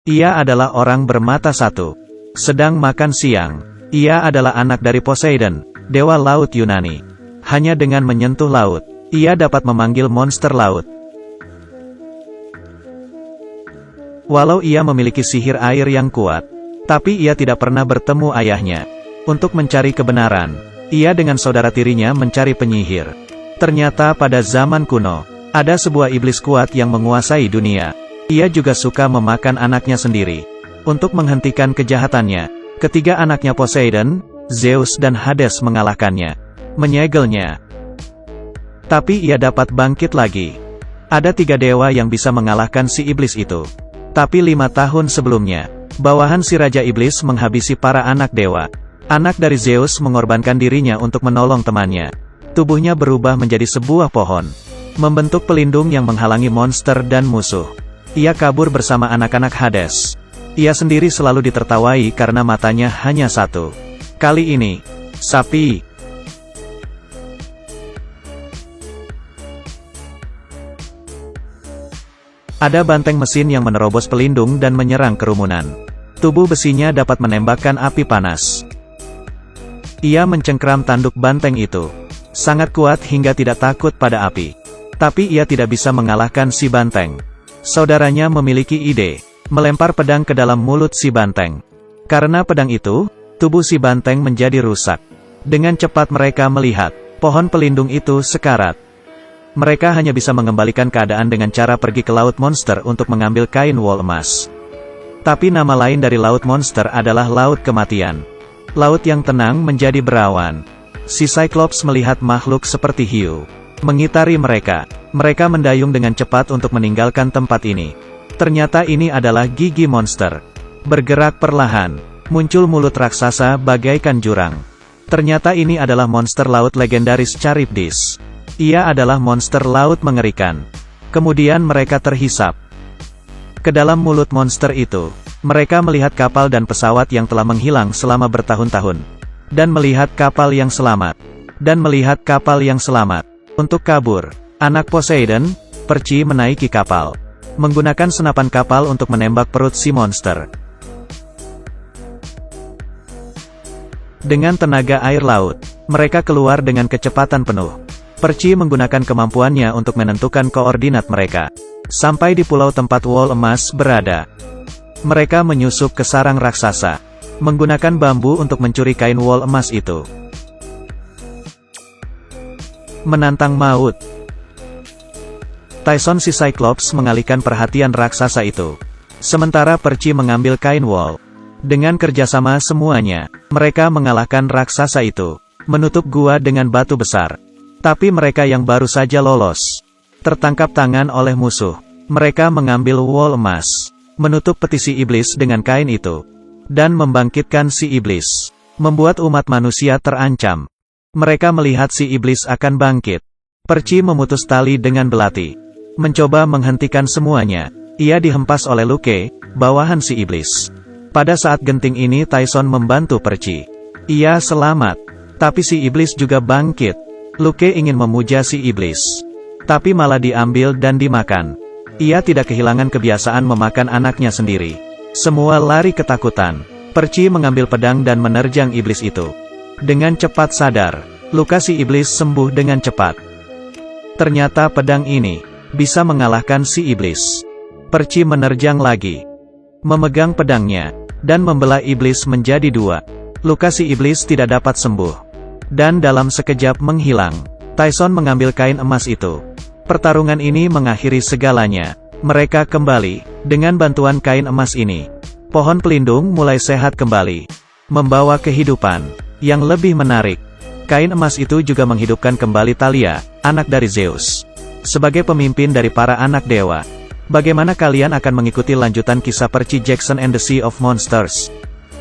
Ia adalah orang bermata satu. Sedang makan siang. Ia adalah anak dari Poseidon, dewa laut Yunani. Hanya dengan menyentuh laut, ia dapat memanggil monster laut. Walau ia memiliki sihir air yang kuat, tapi ia tidak pernah bertemu ayahnya. Untuk mencari kebenaran, ia dengan saudara tirinya mencari penyihir. Ternyata pada zaman kuno, ada sebuah iblis kuat yang menguasai dunia. Ia juga suka memakan anaknya sendiri. Untuk menghentikan kejahatannya, ketiga anaknya Poseidon, Zeus dan Hades mengalahkannya, menyegelnya. Tapi ia dapat bangkit lagi. Ada 3 dewa yang bisa mengalahkan si iblis itu. Tapi 5 tahun sebelumnya, bawahan si Raja Iblis menghabisi para anak dewa. Anak dari Zeus mengorbankan dirinya untuk menolong temannya. Tubuhnya berubah menjadi sebuah pohon, membentuk pelindung yang menghalangi monster dan musuh. Ia kabur bersama anak-anak Hades. Ia sendiri selalu ditertawai karena matanya hanya satu. Kali ini, sapi. Ada banteng mesin yang menerobos pelindung dan menyerang kerumunan. Tubuh besinya dapat menembakkan api panas. Ia mencengkram tanduk banteng itu. Sangat kuat hingga tidak takut pada api. Tapi ia tidak bisa mengalahkan si banteng. Saudaranya memiliki ide, melempar pedang ke dalam mulut si banteng. Karena pedang itu, tubuh si banteng menjadi rusak. Dengan cepat mereka melihat, pohon pelindung itu sekarat. Mereka hanya bisa mengembalikan keadaan dengan cara pergi ke Laut Monster untuk mengambil kain wol emas. Tapi nama lain dari Laut Monster adalah Laut Kematian. Laut yang tenang menjadi berawan. Si Cyclops melihat makhluk seperti hiu mengitari mereka. Mereka mendayung dengan cepat untuk meninggalkan tempat ini. Ternyata ini adalah gigi monster. Bergerak perlahan, muncul mulut raksasa bagaikan jurang. Ternyata ini adalah monster laut legendaris Charybdis. Ia adalah monster laut mengerikan. Kemudian mereka terhisap. Ke dalam mulut monster itu, mereka melihat kapal dan pesawat yang telah menghilang selama bertahun-tahun. Dan melihat kapal yang selamat. Dan melihat kapal yang selamat. Untuk kabur, anak Poseidon, Perci menaiki kapal. Menggunakan senapan kapal untuk menembak perut si monster. Dengan tenaga air laut, mereka keluar dengan kecepatan penuh. Perci menggunakan kemampuannya untuk menentukan koordinat mereka. Sampai di pulau tempat wol emas berada. Mereka menyusup ke sarang raksasa. Menggunakan bambu untuk mencuri kain wol emas itu. Menantang maut. Tyson si Cyclops mengalihkan perhatian raksasa itu. Sementara Perci mengambil kain wol. Dengan kerjasama semuanya, mereka mengalahkan raksasa itu. Menutup gua dengan batu besar. Tapi mereka yang baru saja lolos, tertangkap tangan oleh musuh. Mereka mengambil wol emas, menutup petisi iblis dengan kain itu, dan membangkitkan si iblis. Membuat umat manusia terancam. Mereka melihat si iblis akan bangkit. Perci memutus tali dengan belati. Mencoba menghentikan semuanya. Ia dihempas oleh Luke, bawahan si iblis. Pada saat genting ini Tyson membantu Perci. Ia selamat. Tapi si iblis juga bangkit. Luke ingin memuja si iblis. Tapi malah diambil dan dimakan. Ia tidak kehilangan kebiasaan memakan anaknya sendiri. Semua lari ketakutan. Perci mengambil pedang dan menerjang iblis itu. Dengan cepat sadar, luka si iblis sembuh dengan cepat. Ternyata pedang ini bisa mengalahkan si iblis. Perci menerjang lagi. Memegang pedangnya, dan membelah iblis menjadi 2. Luka si iblis tidak dapat sembuh. Dan dalam sekejap menghilang. Tyson mengambil kain emas itu. Pertarungan ini mengakhiri segalanya. Mereka kembali. Dengan bantuan kain emas ini, pohon pelindung mulai sehat kembali. Membawa kehidupan yang lebih menarik. Kain emas itu juga menghidupkan kembali Thalia, anak dari Zeus. Sebagai pemimpin dari para anak dewa, bagaimana kalian akan mengikuti lanjutan kisah Percy Jackson and the Sea of Monsters?